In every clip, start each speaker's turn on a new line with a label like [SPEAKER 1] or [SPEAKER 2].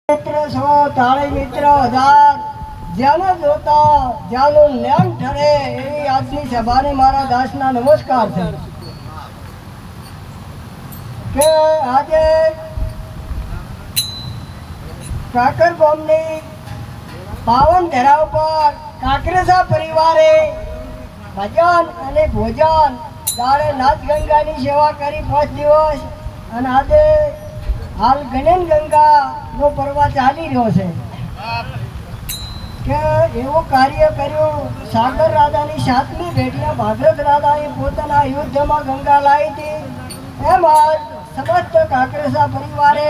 [SPEAKER 1] મિત્ર છો તાળી મિત્ર હજાર જ્યાંને જોતા જ્યાંનું જ્ઞાન ઠરે એવી આજની સભાને મારા દાસના નમસ્કાર છે કે આજે કાકર ગામની પાવન ધરા ઉપર કાકરેસા પરિવારે ભજન અને ભોજન દાડે નાચ ગંગાની સેવા કરી 5 દિવસ અને આજે હાલ ગણેન ગંગાનો પર્વ ચાલી રહ્યો છે કે એવો કાર્ય કર્યું સાગર રાજાની 7મી ભેટીમાં ભાગરથ રાજાએ પોતાના યુદ્ધમાં ગંગા લાવી હતી એમ સમસ્ત કાકરેસા પરિવારે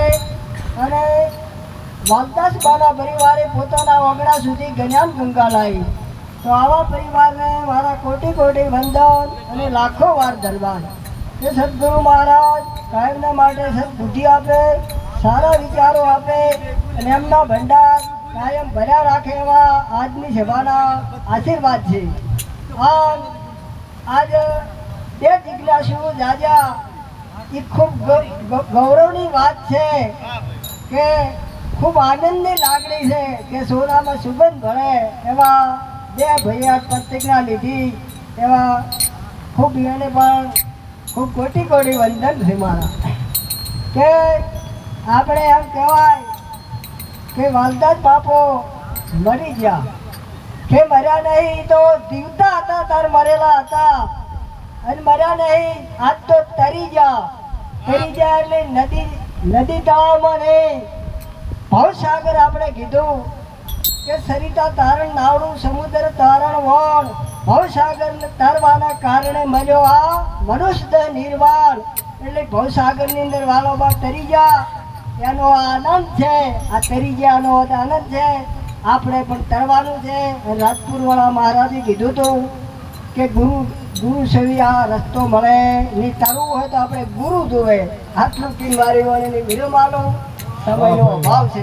[SPEAKER 1] અને વાલદાસ બાના પરિવારે પોતાના ઓગણા સુધી જ્ઞાન ગંગા લાવી તો આવા પરિવારને મારા કોટી કોટી વંદન અને લાખો વાર ધન્યવાદ કે સદગુરુ મહારાજ કાયમના માટે સદબુદ્ધિ આપે સારા વિચારો આપે અને એમના ભંડાર કાયમ ભર્યા રાખે એવા આજની સભાના આશીર્વાદ છે આજ બે જિજ્ઞાસુ જાજા એ ખૂબ ગૌરવની વાત છે કે ખૂબ આનંદની લાગણી છે કે સોનામાં સુગંધ ભળે એવા બે ભૈયા પ્રતિજ્ઞા લીધી એવા ખૂબ એને પણ ખૂબ કોટી કોટી વંદન છે મારા કે આપણે એમ કહેવાય કે વાલદાસ બાપો મરી ગયા કે મર્યા નહીં તો જીવતા હતા તાર મરેલા હતા અને મર્યા નહીં આજ તો તરી ગયા એટલે નદી તળાવમાં નહીં ભવસાગર આપણે કીધું કે સરિતા તારણ નાવડું સમુદ્ર તારણ વણ ભવસાગર તરવાના કારણે મળ્યો આ મનુષ્ય નિર્વાણ એટલે ભવસાગરની અંદર વાલોબા તરી જા એનો આનંદ છે આ તરી જ્યાનો આનંદ છે આપણે પણ તરવાનું છે રાજપુરવાળા મહારાજે કીધું હતું કે ગુરુ સેવી આ રસ્તો મળે ની તરવું હોય તો આપણે ગુરુ જોવે આટલું ટીમ મારી વિરમાલો સમયનો અભાવ છે